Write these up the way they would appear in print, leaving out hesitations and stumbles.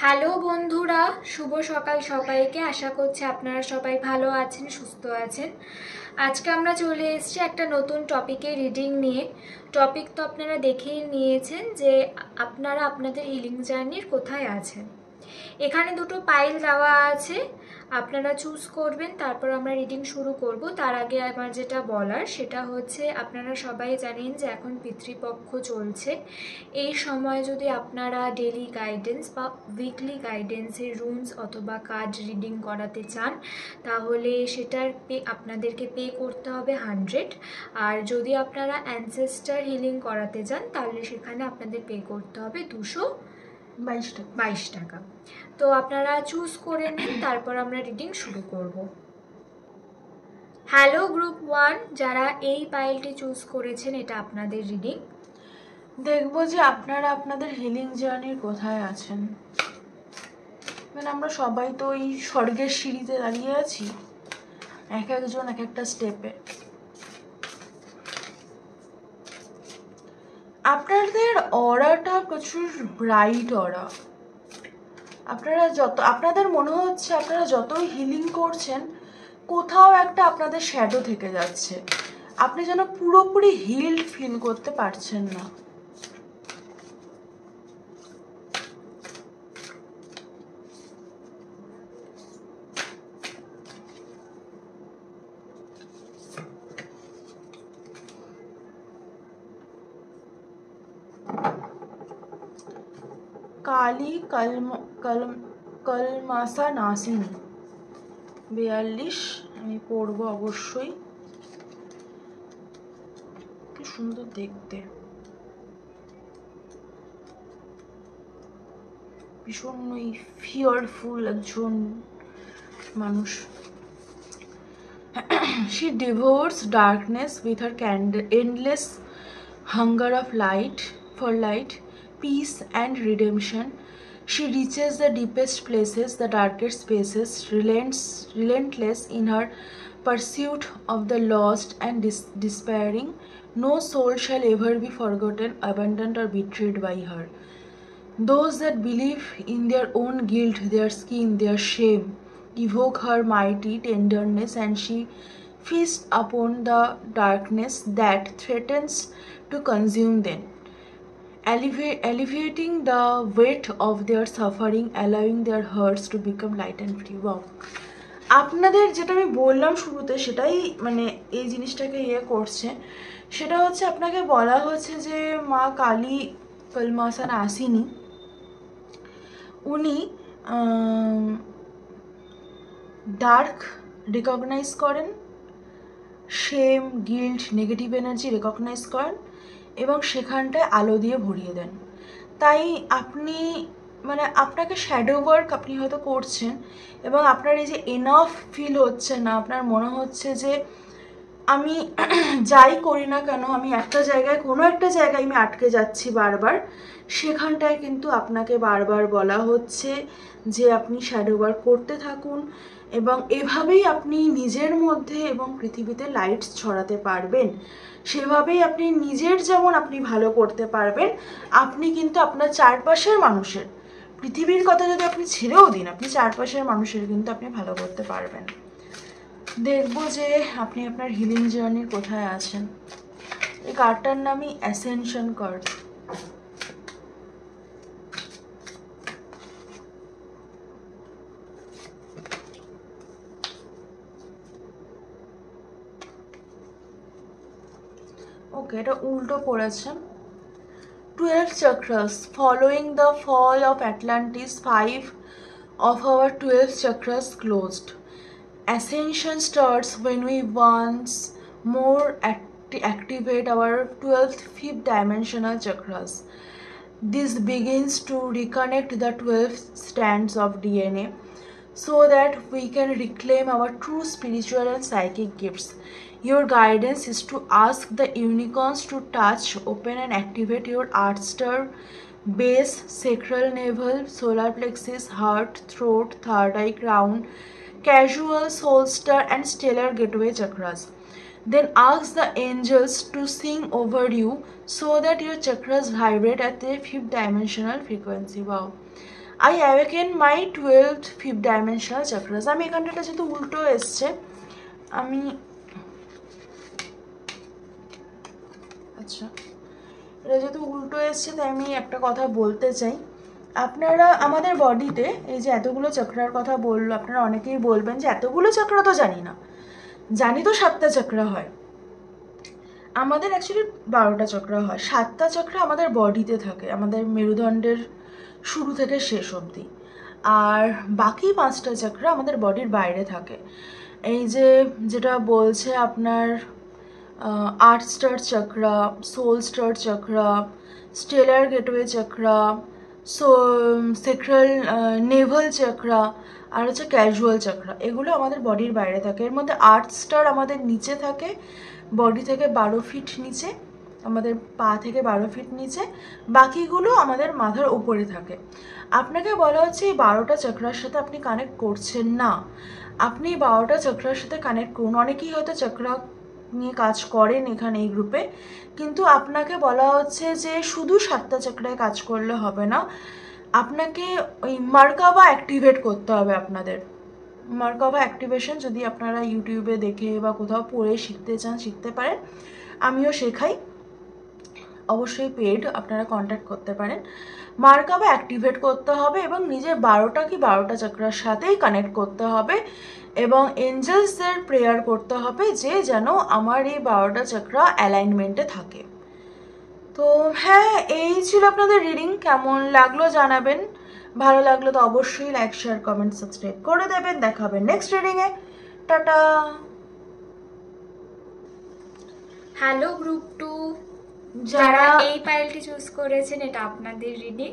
Hello বন্ধুরা, শুভ সকাল সবাইকে। আশা করছি আপনারা সবাই ভালো আছেন, সুস্থ আছেন। আজকে আমরা চলে এসেছি একটা নতুন টপিকে রিডিং নিয়ে। টপিক তো আপনারা দেখেই নিয়েছেন যে আপনারা আপনাদের হিলিং জার্নির কোথায় আছেন। এখানে দুটো পাইল দেওয়া আছে, আপনারা চুজ করবেন, তারপর আমরা রিডিং শুরু করব। তার আগে আমার যেটা বলার সেটা হচ্ছে, আপনারা সবাই জানেন যে এখন পিতৃপক্ষ চলছে। এই সময় যদি আপনারা ডেলি গাইডেন্স বা উইকলি গাইডেন্সের রুমস অথবা কার্ড রিডিং করাতে চান, তাহলে সেটার আপনাদেরকে পে করতে হবে 100। আর যদি আপনারা অ্যানসেস্টার হিলিং করাতে চান তাহলে সেখানে আপনাদের পে করতে হবে 222 টাকা। তো আপনারা চুজ করে নিন, তারপর আমরা রিডিং শুরু করব। হ্যালো গ্রুপ 1, যারা এই পাইলটি চুজ করেছেন, এটা আপনাদের রিডিং। দেখবো যে আপনারা আপনাদের হিলিং জার্নির কোথায় আছেন। মানে আমরা সবাই তো এই স্বর্গের সিঁড়িতে দাঁড়িয়ে আছি, এক একজন এক একটা স্টেপে। আপনাদের অরাটা প্রচুর ব্রাইট অরা। আপনাদের মনে হচ্ছে আপনারা যতই হিলিং করছেন কোথাও একটা আপনাদের শ্যাডো থেকে যাচ্ছে, আপনি যেন পুরোপুরি হিলড ফিল করতে পারছেন না। কালী কলমাসা নাসিনী 42, আমি পড়বো অবশ্যই। কি সুন্দর দেখতে, ভীষণই ফিয়ারফুল একজন মানুষ। She devours darkness with her endless hunger of light, for light, peace and redemption. She reaches the deepest places, the darkest spaces, relentless in her pursuit of the lost and despairing. No soul shall ever be forgotten, abandoned or betrayed by her. Those that believe in their own guilt, their skin, their shame, evoke her mighty tenderness, and she feasts upon the darkness that threatens to consume them, alleviating the weight of their suffering, allowing their hearts to become light and free. Wow! আপনাদের যেটা আমি বললাম শুরুতে, সেটাই মানে এই জিনিসটাকে করছে। সেটা হচ্ছে আপনাকে বলা হচ্ছে যে মা কালী কলমাসা নাসিনী উনি ডার্ক রিকগনাইজ করেন, shame, guilt, negative energy recognise করেন এবং সেখানটায় আলো দিয়ে ভরিয়ে দেন। তাই আপনি মানে আপনাকে শ্যাডো ওয়ার্ক আপনি হয়তো করছেন এবং আপনার এই যে এনাফ ফিল হচ্ছে না, আপনার মনে হচ্ছে যে আমি যাই করি না কেন আমি একটা জায়গায়, কোনো একটা জায়গায় আমি আটকে যাচ্ছি বারবার। সেখানটায় কিন্তু আপনাকে বারবার বলা হচ্ছে যে আপনি শ্যাডো ওয়ার্ক করতে থাকুন এবং এভাবেই আপনি নিজের মধ্যে এবং পৃথিবীতে লাইট ছড়াতে পারবেন। সেভাবেই আপনি নিজের যেমন আপনি ভালো করতে পারবেন, আপনি কিন্তু আপনার চারপাশের মানুষের, পৃথিবীর কথা যদি আপনি ছেড়েও দিন, আপনি চারপাশের মানুষের কিন্তু আপনি ভালো করতে পারবেন। দেখবো যে আপনি আপনার হিলিং জার্নির কোথায় আছেন। এই কার্ডটার নামই অ্যাসেনশন কার্ড। ওকে, এটা উল্টো পড়েছে। 12 chakras. Following the fall of Atlantis, 5 of our 12 chakras closed. Ascension starts when we once more activate our 12th, 5th dimensional chakras. This begins to reconnect the 12 strands of DNA so that we can reclaim our true spiritual and psychic gifts. Your guidance is to ask the unicorns to touch, open and activate your Earth Star, base, sacral navel, solar plexus, heart, throat, third eye, crown, casual, soul star and stellar gateway chakras. Then ask the angels to sing over you so that your chakras vibrate at a 5th dimensional frequency. Wow! I awaken my 12th 5th dimensional chakras. আমি এখানটা যেহেতু উল্টো এসছে, আমি আচ্ছা এটা যেহেতু উল্টো এসছে তাই আমি একটা কথা বলতে চাই। আপনারা আমাদের বডিতে এই যে এতগুলো চক্রার কথা বললো, আপনারা অনেকেই বলবেন যে এতগুলো চক্র তো জানি না, জানি তো 7টা চক্র হয়। আমাদের অ্যাকচুয়ালি 12টা চক্র হয়। 7টা চক্র আমাদের বডিতে থাকে, আমাদের মেরুদণ্ডের শুরু থেকে শেষ অবধি। আর বাকি 5টা চক্র আমাদের বডির বাইরে থাকে। এই যে যেটা বলছে আপনার earth star chakra, soul star chakra, stellar gateway chakra, sacral navel chakra, আর হচ্ছে ক্যাজুয়াল চক্রা, এগুলো আমাদের বডির বাইরে থাকে। এর মধ্যে আর্থ স্টার আমাদের নিচে থাকে, বডি থেকে 12 ফিট নিচে, আমাদের পা থেকে 12 ফিট নিচে, বাকিগুলো আমাদের মাথার উপরে থাকে। আপনাকে বলা হচ্ছে এই 12টা চক্রার সাথে আপনি কানেক্ট করছেন না, আপনি 12টা চক্রার সাথে কানেক্ট করুন। অনেকেই হয়তো চক্রা নিয়ে কাজ করেন এখানে এই গ্রুপে, কিন্তু আপনাকে বলা হচ্ছে যে শুধু 7টা চক্রায় কাজ করলে হবে না, আপনাকে ওই মার্কাভা অ্যাক্টিভেট করতে হবে। আপনাদের মার্কাভা অ্যাক্টিভেশন যদি আপনারা ইউটিউবে দেখে বা কোথাও পড়ে শিখতে চান শিখতে পারেন, আমিও শেখাই, অবশ্যই পেড, আপনারা কন্ট্যাক্ট করতে পারেন। মার্কাভা অ্যাক্টিভেট করতে হবে এবং নিজের 12টা চক্রার সাথেই কানেক্ট করতে হবে এবং এঞ্জেলসদের প্রেয়ার করতে হবে যে যেন আমার এই 12টা চক্রা অ্যালাইনমেন্টে থাকে। তো হ্যাঁ, এই ছিল আপনাদের রিডিং। কেমন লাগলো জানাবেন, ভালো লাগলো তো অবশ্যই লাইক শেয়ার কমেন্ট সাবস্ক্রাইব করে দেবেন। দেখা হবে নেক্সট রিডিংয়ে। টাটা। হ্যালো গ্রুপ 2, যারা এই পাইলটি চুজ করেছেন, এটা আপনাদের রিডিং।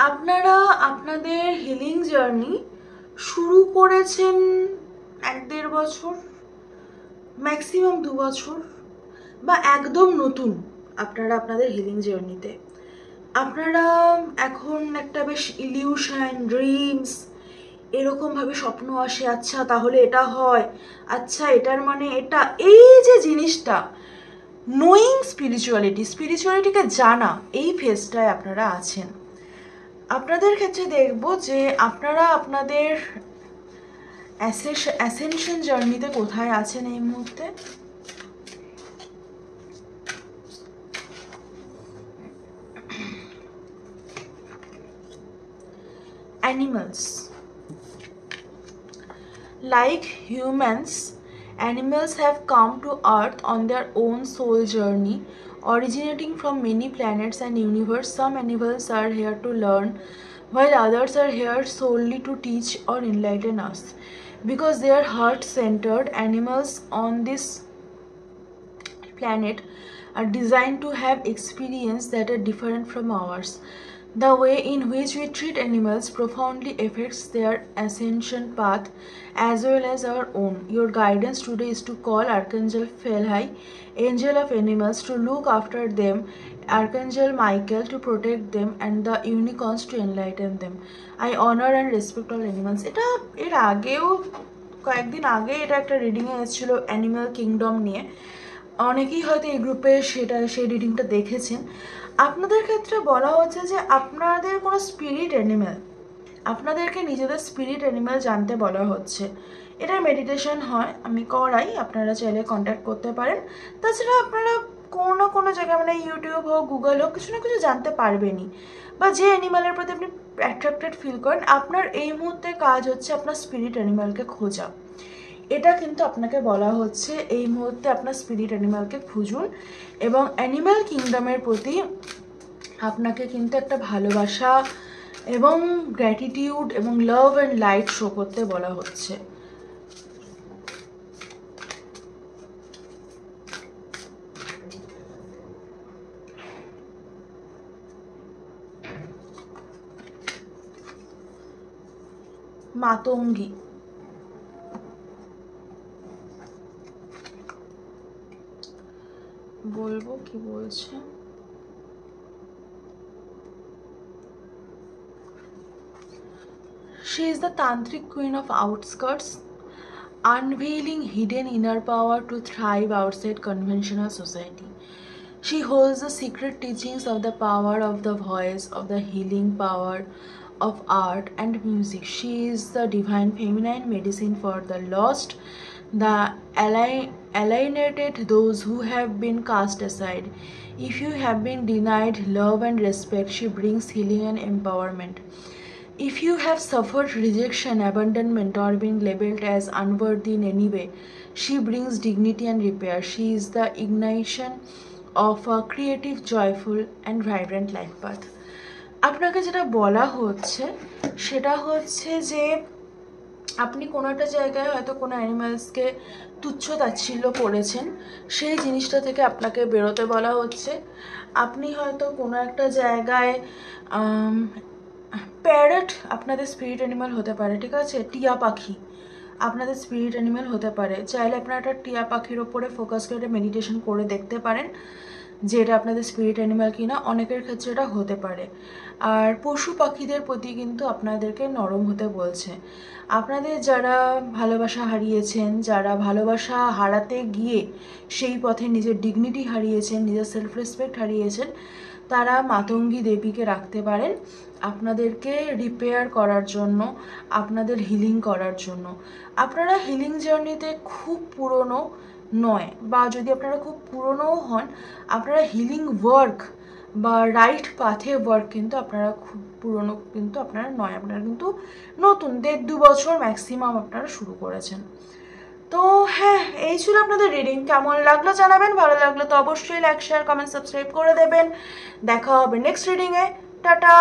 আপনারা আপনাদের হিলিং জার্নি শুরু করেছেন 1-1.5 বছর, ম্যাক্সিমাম 2 বছর, বা একদম নতুন আপনারা আপনাদের হিলিং জার্নিতে। আপনারা এখন একটা বেশ ইলিউশন, ড্রিমস, এরকমভাবে স্বপ্ন আসে, আচ্ছা তাহলে এটা হয়, আচ্ছা এটার মানে এটা, এই যে জিনিসটা নোয়িং স্পিরিচুয়ালিটিকে জানা, এই ফেজটায় আপনারা আছেন। আপনাদের ক্ষেত্রে দেখব যে আপনারা আপনাদের অ্যাসেনশন জার্নিতে কোথায় আছেন এই মুহূর্তে। Animals. Like humans, animals have come to Earth on their own soul journey, originating from many planets and universe. Some animals are here to learn, while others are here solely to teach or enlighten us. Because they are heart-centered, animals on this planet are designed to have experiences that are different from ours. The way in which we treat animals profoundly affects their ascension path as well as our own. Your guidance today is to call Archangel Phalai, angel of animals, to look after them, Archangel Michael to protect them, and the unicorns to enlighten them. I honor and respect all animals. এটা এর আগেও কয়েকদিন আগে এটা একটা রিডিংয়ে এসেছিল animal kingdom নিয়ে, অনেকেই হয়তো এই গ্রুপে সেই রিডিংটা দেখেছেন। আপনাদের ক্ষেত্রে বলা হচ্ছে যে আপনাদের কোনো স্পিরিট অ্যানিম্যাল, আপনাদেরকে নিজেদের স্পিরিট অ্যানিম্যাল জানতে বলা হচ্ছে। এটার মেডিটেশন হয়, আমি করাই, আপনারা চাইলে কন্ট্যাক্ট করতে পারেন। তাছাড়া আপনারা কোনো না কোনো জায়গায়, মানে ইউটিউব হোক, গুগল হোক, কিছু না কিছু জানতে পারবেনই, বা যে অ্যানিম্যালের প্রতি আপনি অ্যাট্রাক্টেড ফিল করেন, আপনার এই মুহূর্তে কাজ হচ্ছে আপনার স্পিরিট অ্যানিম্যালকে খোঁজা। এটা কিন্তু আপনাকে বলা হচ্ছে এই মুহূর্তে আপনার স্পিরিট অ্যানিম্যালকে খুঁজুন এবং অ্যানিম্যাল কিংডমের প্রতি আপনাকে কিন্তু একটা ভালোবাসা এবং গ্র্যাটিটিউড এবং লাভ অ্যান্ড লাইট শো করতে বলা হচ্ছে। মাতঙ্গী, বলবো কি বলছে। She is the tantric queen of outskirts, unveiling hidden inner power to thrive outside conventional society. She holds the secret teachings of the power of the voice, of the healing power of art and music. She is the divine feminine medicine for the lost, the alienated, those who have been cast aside. If you have been denied love and respect, she brings healing and empowerment. If you have suffered rejection, abandonment, or been labeled as unworthy in any way, she brings dignity and repair. She is the ignition of a creative, joyful, and vibrant life path. আপনাকে যেটা বলা হচ্ছে সেটা হচ্ছে যে আপনি কোনো একটা জায়গায় হয়তো কোনো অ্যানিমালসকে তুচ্ছ তাচ্ছিল্য করেছেন, সেই জিনিসটা থেকে আপনাকে বেরোতে বলা হচ্ছে। আপনি হয়তো কোনো একটা জায়গায় প্যারট আপনাদের স্পিরিট অ্যানিমাল হতে পারে, ঠিক আছে, টিয়া পাখি আপনাদের স্পিরিট অ্যানিমাল হতে পারে। চাইলে আপনারা একটা টিয়া পাখির ওপরে ফোকাস করে মেডিটেশন করে দেখতে পারেন যে এটা আপনাদের স্পিরিট অ্যানিমাল কিনা। অনেকের ক্ষেত্রে এটা হতে পারে। আর পশু পাখিদের প্রতি কিন্তু আপনাদেরকে নরম হতে বলছে। আপনাদের যারা ভালোবাসা হারিয়েছেন, যারা ভালোবাসা হারাতে গিয়ে সেই পথে নিজের ডিগনিটি হারিয়েছেন, নিজের সেলফ রেসপেক্ট হারিয়েছেন, তারা মাতঙ্গী দেবীকে রাখতে পারেন আপনাদেরকে রিপেয়ার করার জন্য, আপনাদের হিলিং করার জন্য। আপনারা হিলিং জার্নিতে খুব পুরনো নয়, বা যদি আপনারা খুব পুরনোও হন, আপনারা হিলিং ওয়ার্ক বা রাইট পাথে ওয়ার্ক কিন্তু আপনারা খুব পুরনো কিন্তু আপনারা নয়, আপনারা কিন্তু নতুন 1.5-2 বছর ম্যাক্সিমাম আপনারা শুরু করেছেন। তো হ্যাঁ, এই ছিল আপনাদের রিডিং। কেমন লাগলো জানাবেন, ভালো লাগলো তো অবশ্যই লাইক, শেয়ার, কমেন্ট, সাবস্ক্রাইব করে দেবেন। দেখা হবে নেক্সট রিডিংয়ে। টাটা।